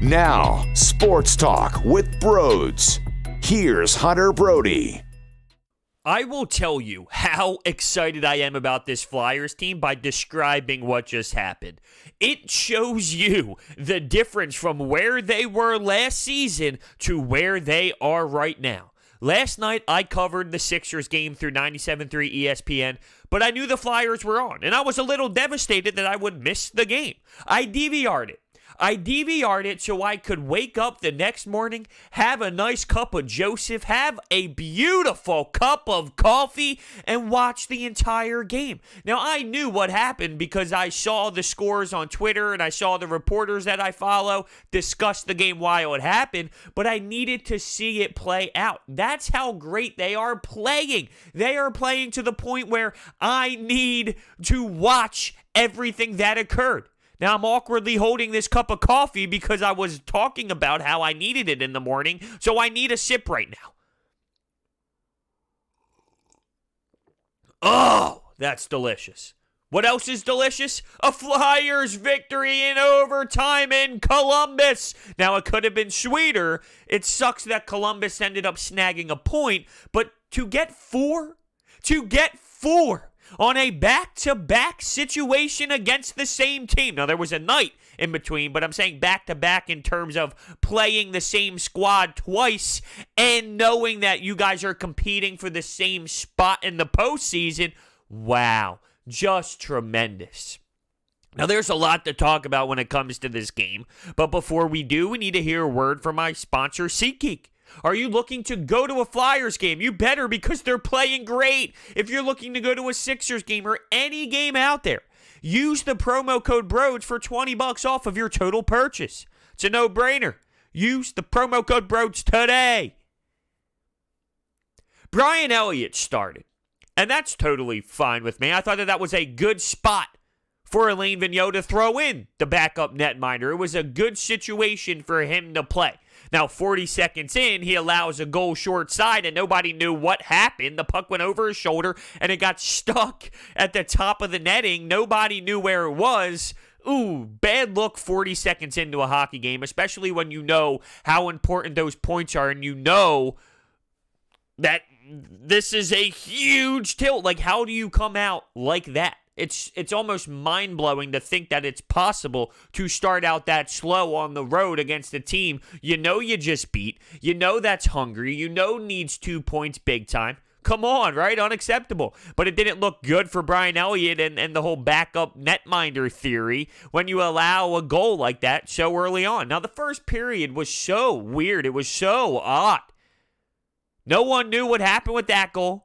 Now, Sports Talk with Broads. Here's Hunter Brody. I will tell you how excited I am about this Flyers team by describing what just happened. It shows you the difference from where they were last season to where they are right now. Last night, I covered the Sixers game through 97.3 ESPN, but I knew the Flyers were on, and I was a little devastated that I would miss the game. I DVR'd it so I could wake up the next morning, have a nice cup of Joseph, have a beautiful cup of coffee, and watch the entire game. Now, I knew what happened because I saw the scores on Twitter and I saw the reporters that I follow discuss the game while it happened, but I needed to see it play out. That's how great they are playing. They are playing to the point where I need to watch everything that occurred. Now, I'm awkwardly holding this cup of coffee because I was talking about how I needed it in the morning, so I need a sip right now. Oh, that's delicious. What else is delicious? A Flyers victory in overtime in Columbus. Now, it could have been sweeter. It sucks that Columbus ended up snagging a point, but to get four on a back-to-back situation against the same team. Now, there was a night in between, but I'm saying back-to-back in terms of playing the same squad twice and knowing that you guys are competing for the same spot in the postseason. Wow, just tremendous. Now, there's a lot to talk about when it comes to this game, but before we do, we need to hear a word from my sponsor, SeatGeek. Are you looking to go to a Flyers game? You better, because they're playing great. If you're looking to go to a Sixers game or any game out there, use the promo code BROADS for $20 off of your total purchase. It's a no-brainer. Use the promo code BROADS today. Brian Elliott started, and that's totally fine with me. I thought that was a good spot for Alain Vigneault to throw in the backup netminder. It was a good situation for him to play. Now, 40 seconds in, he allows a goal short side, and nobody knew what happened. The puck went over his shoulder, and it got stuck at the top of the netting. Nobody knew where it was. Ooh, bad look 40 seconds into a hockey game, especially when you know how important those points are, and you know that this is a huge tilt. Like, how do you come out like that? It's almost mind-blowing to think that it's possible to start out that slow on the road against a team you know you just beat, you know that's hungry, you know needs 2 points big time. Come on, right? Unacceptable. But it didn't look good for Brian Elliott and the whole backup netminder theory when you allow a goal like that so early on. Now, the first period was so weird. It was so odd. No one knew what happened with that goal.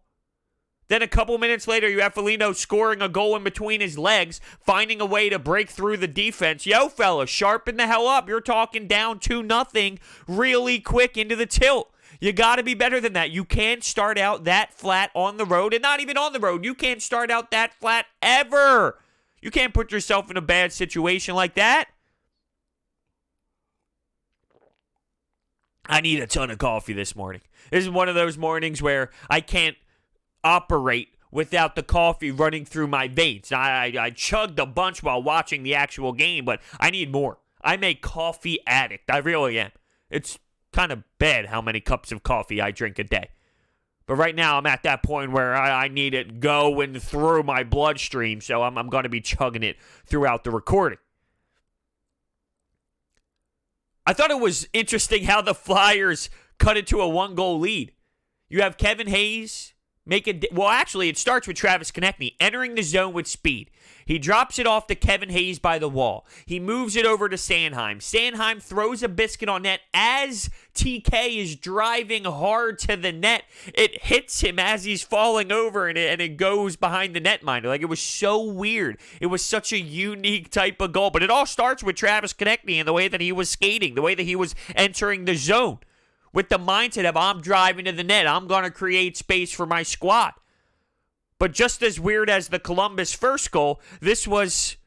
Then a couple minutes later, you have Foligno scoring a goal in between his legs, finding a way to break through the defense. Yo, fella, sharpen the hell up. You're talking down 2-0 really quick into the tilt. You got to be better than that. You can't start out that flat on the road, and not even on the road. You can't start out that flat ever. You can't put yourself in a bad situation like that. I need a ton of coffee this morning. This is one of those mornings where I can't operate without the coffee running through my veins. I chugged a bunch while watching the actual game, but I need more. I'm a coffee addict. I really am. It's kind of bad how many cups of coffee I drink a day. But right now, I'm at that point where I need it going through my bloodstream, so I'm going to be chugging it throughout the recording. I thought it was interesting how the Flyers cut it to a 1-goal lead. You have Kevin Hayes it starts with Travis Konecny entering the zone with speed. He drops it off to Kevin Hayes by the wall. He moves it over to Sanhiem. Sanhiem throws a biscuit on net as TK is driving hard to the net. It hits him as he's falling over, and it goes behind the netminder. Like, it was so weird. It was such a unique type of goal. But it all starts with Travis Konecny and the way that he was skating, the way that he was entering the zone, with the mindset of, I'm driving to the net. I'm going to create space for my squad. But just as weird as the Columbus first goal, this was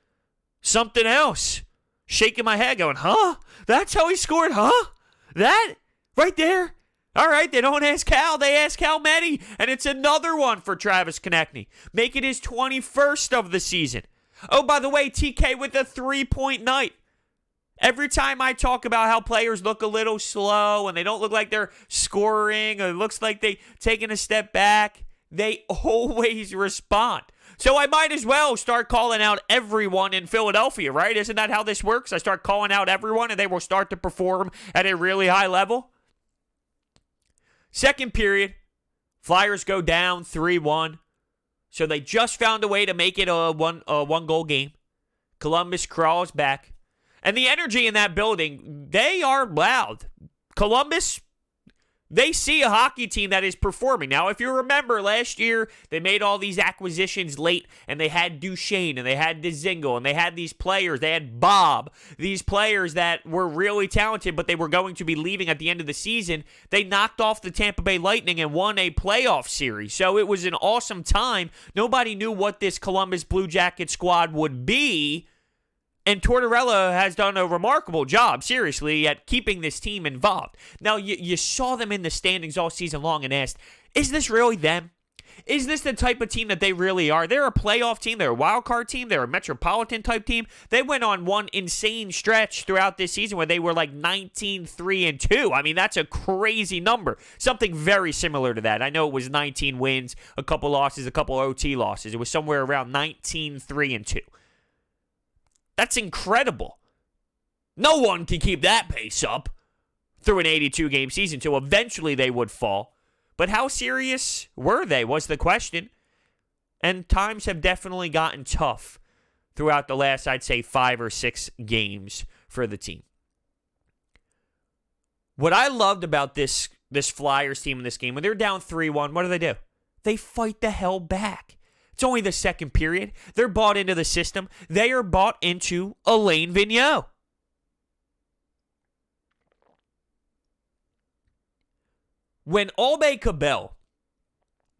something else. Shaking my head going, huh? That's how he scored, huh? That? Right there? All right, they don't ask Cal. They ask Cal Meddy. And it's another one for Travis Konecny. Make it his 21st of the season. Oh, by the way, TK with a 3-point night. Every time I talk about how players look a little slow and they don't look like they're scoring or it looks like they're taking a step back, they always respond. So I might as well start calling out everyone in Philadelphia, right? Isn't that how this works? I start calling out everyone and they will start to perform at a really high level. Second period, Flyers go down 3-1. So they just found a way to make it a one-goal game. Columbus crawls back. And the energy in that building, they are loud. Columbus, they see a hockey team that is performing. Now, if you remember last year, they made all these acquisitions late, and they had Duchesne, and they had Dzingel, and they had these players. They had Bob, these players that were really talented, but they were going to be leaving at the end of the season. They knocked off the Tampa Bay Lightning and won a playoff series. So it was an awesome time. Nobody knew what this Columbus Blue Jacket squad would be. And Tortorella has done a remarkable job, seriously, at keeping this team involved. Now, you saw them in the standings all season long and asked, is this really them? Is this the type of team that they really are? They're a playoff team. They're a wild card team. They're a Metropolitan-type team. They went on one insane stretch throughout this season where they were like 19-3-2. I mean, that's a crazy number. Something very similar to that. I know it was 19 wins, a couple losses, a couple OT losses. It was somewhere around 19-3-2. That's incredible. No one can keep that pace up through an 82-game season, so eventually they would fall. But how serious were they was the question. And times have definitely gotten tough throughout the last, I'd say, 5 or 6 games for the team. What I loved about this Flyers team in this game, when they're down 3-1, what do? They fight the hell back. It's only the second period. They're bought into the system. They are bought into Alain Vigneault. When Aube-Kubel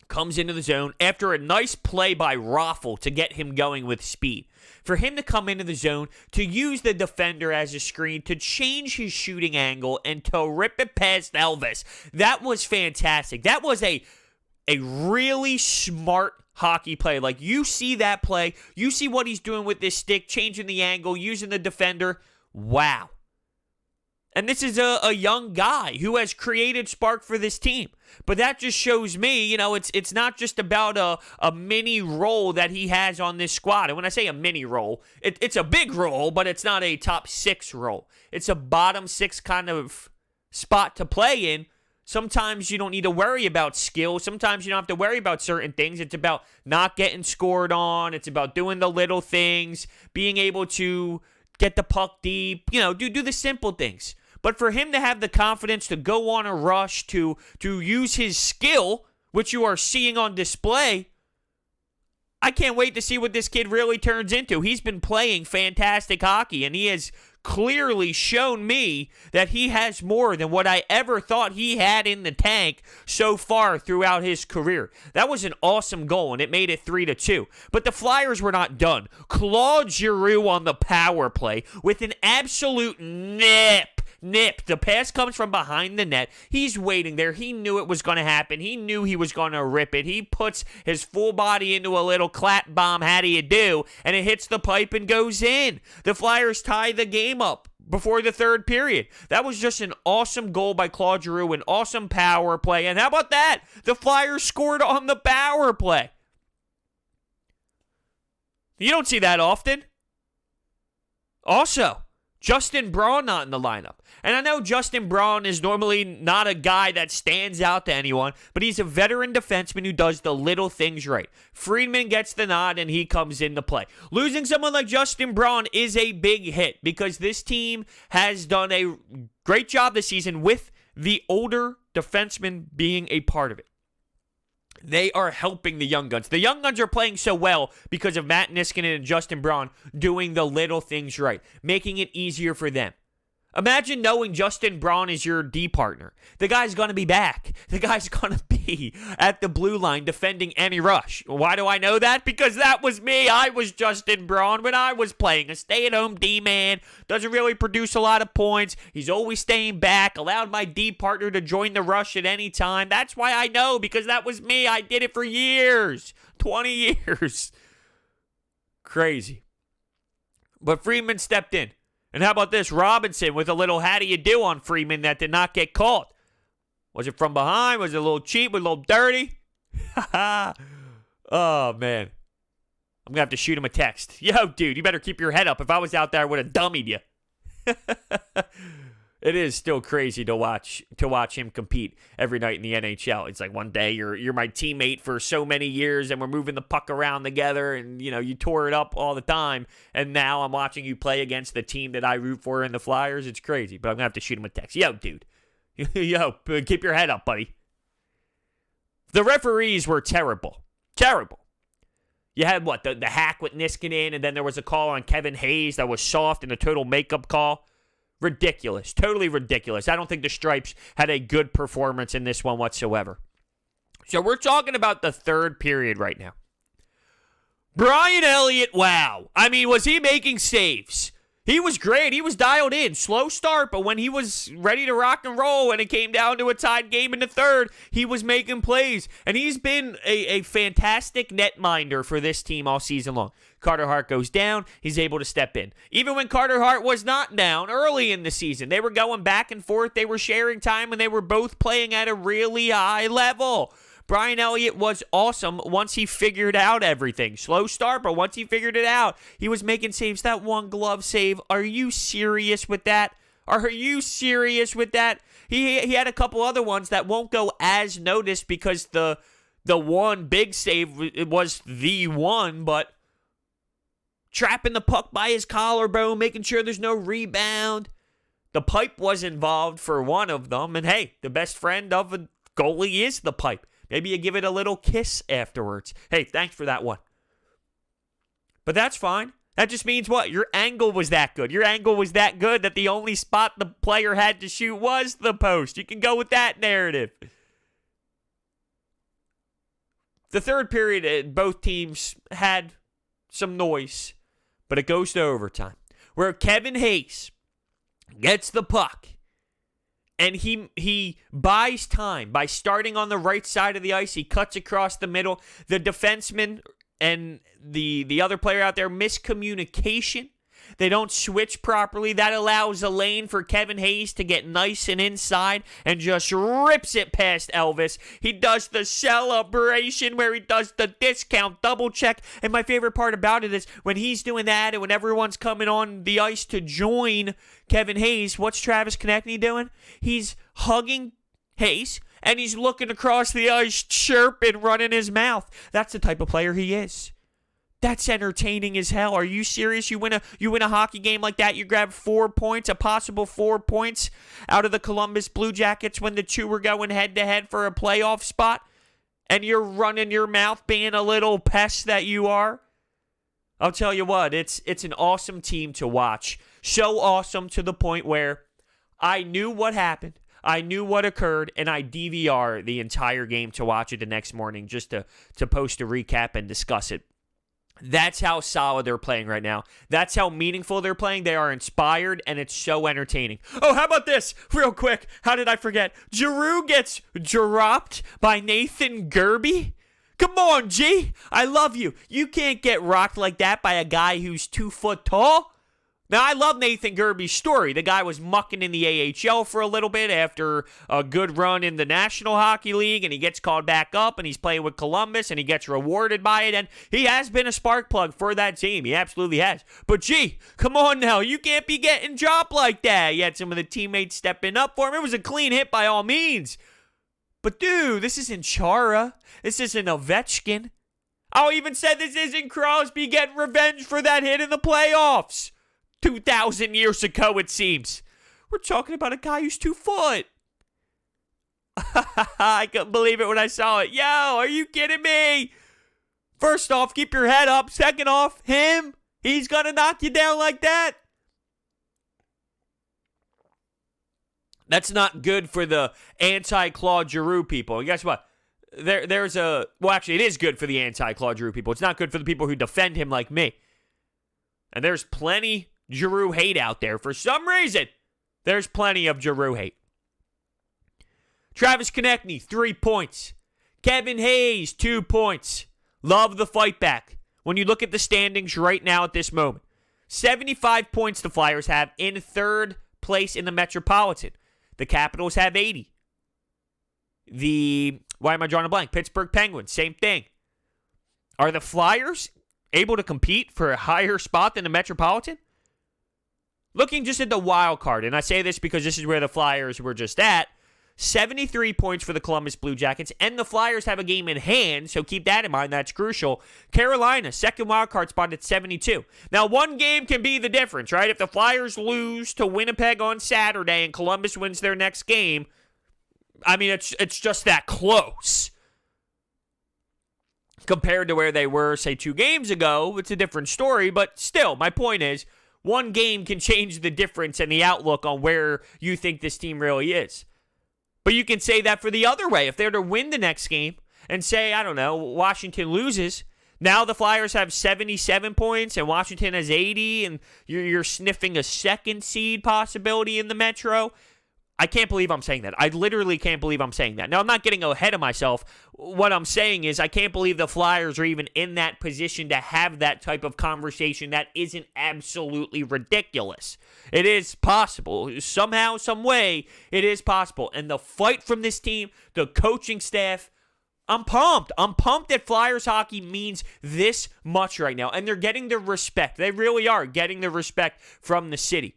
comes into the zone after a nice play by Raffl to get him going with speed, for him to come into the zone, to use the defender as a screen, to change his shooting angle, and to rip it past Elvis, that was fantastic. That was a really smart hockey play. Like, you see that play, you see what he's doing with this stick, changing the angle, using the defender. Wow. And this is a young guy who has created spark for this team. But that just shows me, it's not just about a mini role that he has on this squad. And when I say a mini role, it's a big role, but it's not a top 6 role. It's a bottom 6 kind of spot to play in. Sometimes you don't need to worry about skill. Sometimes you don't have to worry about certain things. It's about not getting scored on. It's about doing the little things, being able to get the puck deep, do the simple things. But for him to have the confidence to go on a rush, to use his skill, which you are seeing on display, I can't wait to see what this kid really turns into. He's been playing fantastic hockey, and he has clearly shown me that he has more than what I ever thought he had in the tank so far throughout his career. That was an awesome goal, and it made it 3-2. But the Flyers were not done. Claude Giroux on the power play with an absolute nip. The pass comes from behind the net. He's waiting there. He knew it was going to happen. He knew he was going to rip it. He puts his full body into a little clap bomb, how do you do? And it hits the pipe and goes in. The Flyers tie the game up before the third period. That was just an awesome goal by Claude Giroux, an awesome power play. And how about that? The Flyers scored on the power play. You don't see that often. Also, Justin Braun not in the lineup. And I know Justin Braun is normally not a guy that stands out to anyone, but he's a veteran defenseman who does the little things right. Friedman gets the nod and he comes into play. Losing someone like Justin Braun is a big hit because this team has done a great job this season with the older defensemen being a part of it. They are helping the young guns. The young guns are playing so well because of Matt Niskanen and Justin Braun doing the little things right, making it easier for them. Imagine knowing Justin Braun is your D partner. The guy's going to be back. The guy's going to be at the blue line defending any rush. Why do I know that? Because that was me. I was Justin Braun when I was playing. A stay-at-home D-man. Doesn't really produce a lot of points. He's always staying back. Allowed my D partner to join the rush at any time. That's why I know, because that was me. I did it for years. 20 years. Crazy. But Friedman stepped in. And how about this? Robinson with a little how do you do on Freeman that did not get called. Was it from behind? Was it a little cheap? Was it a little dirty? Oh, man. I'm going to have to shoot him a text. Yo, dude, you better keep your head up. If I was out there, I would have dummied you. It is still crazy to watch him compete every night in the NHL. It's like one day you're my teammate for so many years and we're moving the puck around together and you tore it up all the time, and now I'm watching you play against the team that I root for in the Flyers. It's crazy, but I'm going to have to shoot him a text. Yo, dude. Yo, keep your head up, buddy. The referees were terrible. Terrible. You had what? The hack with Niskanen, and then there was a call on Kevin Hayes that was soft and a total makeup call. Ridiculous. Totally ridiculous. I don't think the Stripes had a good performance in this one whatsoever. So we're talking about the third period right now. Brian Elliott, wow. I mean, was he making saves? He was great. He was dialed in. Slow start, but when he was ready to rock and roll and it came down to a tied game in the third, he was making plays. And he's been a fantastic netminder for this team all season long. Carter Hart goes down, he's able to step in. Even when Carter Hart was not down early in the season, they were going back and forth, they were sharing time, and they were both playing at a really high level. Brian Elliott was awesome once he figured out everything. Slow start, but once he figured it out, he was making saves. That one glove save, are you serious with that? Are you serious with that? He had a couple other ones that won't go as noticed because the one big save was the one, but trapping the puck by his collarbone, making sure there's no rebound. The pipe was involved for one of them, and hey, the best friend of a goalie is the pipe. Maybe you give it a little kiss afterwards. Hey, thanks for that one. But that's fine. That just means what? Your angle was that good. Your angle was that good that the only spot the player had to shoot was the post. You can go with that narrative. The third period, both teams had some noise, but it goes to overtime, where Kevin Hayes gets the puck. And he buys time by starting on the right side of the ice. He cuts across the middle. The defenseman and the other player out there, miscommunication. They don't switch properly. That allows a lane for Kevin Hayes to get nice and inside and just rips it past Elvis. He does the celebration where he does the discount double check. And my favorite part about it is when he's doing that and when everyone's coming on the ice to join Kevin Hayes, what's Travis Konecny doing? He's hugging Hayes and he's looking across the ice, chirping, running his mouth. That's the type of player he is. That's entertaining as hell. Are you serious? You win a hockey game like that, you grab 4 points, a possible 4 points out of the Columbus Blue Jackets when the two were going head-to-head for a playoff spot, and you're running your mouth being a little pest that you are? I'll tell you what, it's an awesome team to watch. So awesome to the point where I knew what happened. I knew what occurred, and I DVR the entire game to watch it the next morning just to post a recap and discuss it. That's how solid they're playing right now. That's how meaningful they're playing. They are inspired, and it's so entertaining. Oh, how about this? Real quick, how did I forget? Giroux gets dropped by Nathan Gerbe. Come on, G. I love you. You can't get rocked like that by a guy who's 2 foot tall. Now, I love Nathan Gerbe's story. The guy was mucking in the AHL for a little bit after a good run in the National Hockey League, and he gets called back up, and he's playing with Columbus, and he gets rewarded by it, and he has been a spark plug for that team. He absolutely has. But, gee, come on now. You can't be getting dropped like that. You had some of the teammates stepping up for him. It was a clean hit by all means. But, dude, this isn't Chara. This isn't Ovechkin. I'll even say this isn't Crosby getting revenge for that hit in the playoffs. 2,000 years ago, it seems. We're talking about a guy who's 2 foot. I couldn't believe it when I saw it. Yo, are you kidding me? First off, keep your head up. Second off, he's going to knock you down like that. That's not good for the anti-Claude Giroux people. And guess what? Actually, it is good for the anti-Claude Giroux people. It's not good for the people who defend him like me. And there's plenty Giroux hate out there. For some reason, there's plenty of Giroux hate. Travis Konecny, 3 points. Kevin Hayes, 2 points. Love the fight back. When you look at the standings right now at this moment, 75 points the Flyers have in third place in the Metropolitan. The Capitals have 80. Why am I drawing a blank? Pittsburgh Penguins, same thing. Are the Flyers able to compete for a higher spot than the Metropolitan? Looking just at the wild card, and I say this because this is where the Flyers were just at, 73 points for the Columbus Blue Jackets, and the Flyers have a game in hand, so keep that in mind. That's crucial. Carolina, second wild card spot at 72. Now, one game can be the difference, right? If the Flyers lose to Winnipeg on Saturday and Columbus wins their next game, I mean, it's just that close. Compared to where they were, say, 2 games ago, it's a different story, but still, my point is, one game can change the difference and the outlook on where you think this team really is. But you can say that for the other way. If they're to win the next game and say, I don't know, Washington loses, now the Flyers have 77 points and Washington has 80, and you're sniffing a second seed possibility in the Metro. I can't believe I'm saying that. I literally can't believe I'm saying that. Now, I'm not getting ahead of myself. What I'm saying is I can't believe the Flyers are even in that position to have that type of conversation. That isn't absolutely ridiculous. It is possible. Somehow, some way, it is possible. And the fight from this team, the coaching staff, I'm pumped. I'm pumped that Flyers hockey means this much right now. And they're getting the respect. They really are getting the respect from the city.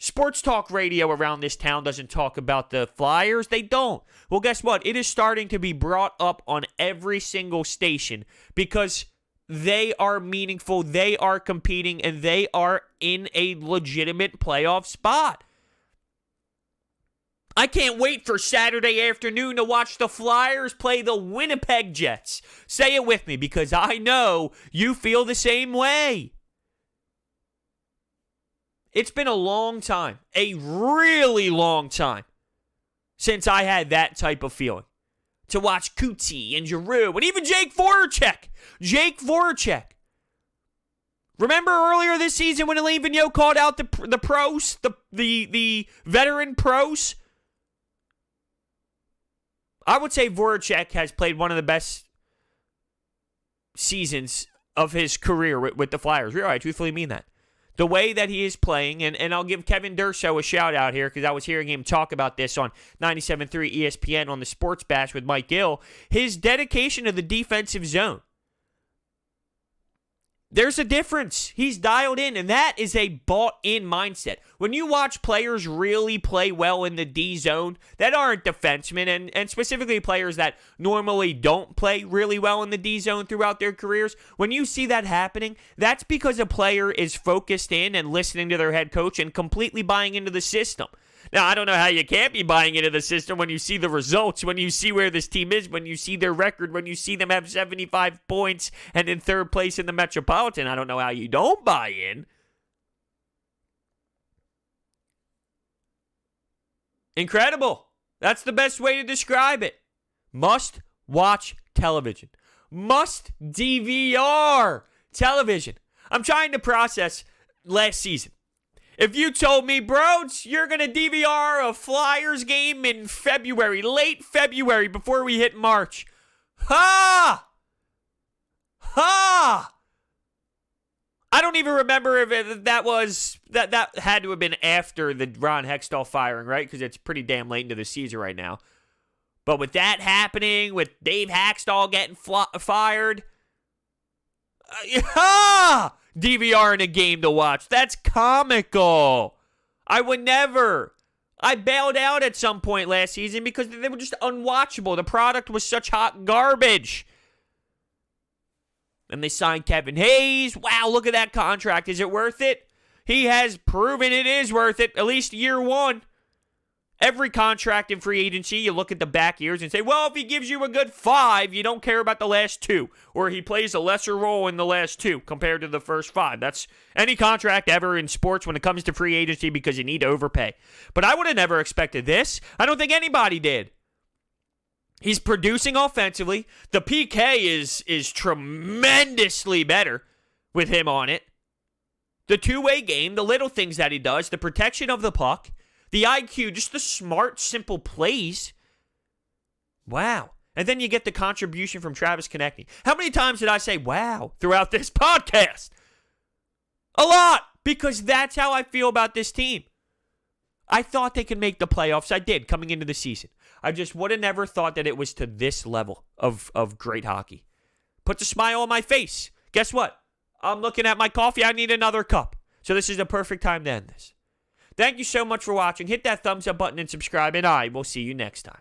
Sports talk radio around this town doesn't talk about the Flyers. They don't. Well, guess what? It is starting to be brought up on every single station because they are meaningful, they are competing, and they are in a legitimate playoff spot. I can't wait for Saturday afternoon to watch the Flyers play the Winnipeg Jets. Say it with me because I know you feel the same way. It's been a long time, a really long time, since I had that type of feeling. To watch Coutts and Giroux and even Jake Voracek. Jake Voracek. Remember earlier this season when Alain Vigneault called out the pros, the veteran pros? I would say Voracek has played one of the best seasons of his career with the Flyers. Really, I truthfully mean that. The way that he is playing, and I'll give Kevin Durso a shout-out here because I was hearing him talk about this on 97.3 ESPN on the Sports Bash with Mike Gill, his dedication to the defensive zone. There's a difference. He's dialed in, and that is a bought-in mindset. When you watch players really play well in the D zone that aren't defensemen, and specifically players that normally don't play really well in the D zone throughout their careers, when you see that happening, that's because a player is focused in and listening to their head coach and completely buying into the system. Now, I don't know how you can't be buying into the system when you see the results, when you see where this team is, when you see their record, when you see them have 75 points and in third place in the Metropolitan. I don't know how you don't buy in. Incredible. That's the best way to describe it. Must watch television. Must DVR television. I'm trying to process last season. If you told me, Broads, you're going to DVR a Flyers game in February, late February, before we hit March. Ha! Ha! I don't even remember if that was, that had to have been after the Ron Hextall firing, right? Because it's pretty damn late into the season right now. But with that happening, with Dave Haxtell getting fired, DVR in a game to watch. That's comical. I would never. I bailed out at some point last season because they were just unwatchable. The product was such hot garbage. And they signed Kevin Hayes. Wow, look at that contract. Is it worth it? He has proven it is worth it, at least year one. Every contract in free agency, you look at the back years and say, well, if he gives you a good 5, you don't care about the last 2. Or he plays a lesser role in the last 2 compared to the first 5. That's any contract ever in sports when it comes to free agency because you need to overpay. But I would have never expected this. I don't think anybody did. He's producing offensively. The PK is tremendously better with him on it. The two-way game, the little things that he does, the protection of the puck, the IQ, just the smart, simple plays. Wow. And then you get the contribution from Travis Konecny. How many times did I say wow throughout this podcast? A lot, because that's how I feel about this team. I thought they could make the playoffs. I did coming into the season. I just would have never thought that it was to this level of great hockey. Puts a smile on my face. Guess what? I'm looking at my coffee. I need another cup. So this is the perfect time to end this. Thank you so much for watching. Hit that thumbs up button and subscribe, and I will see you next time.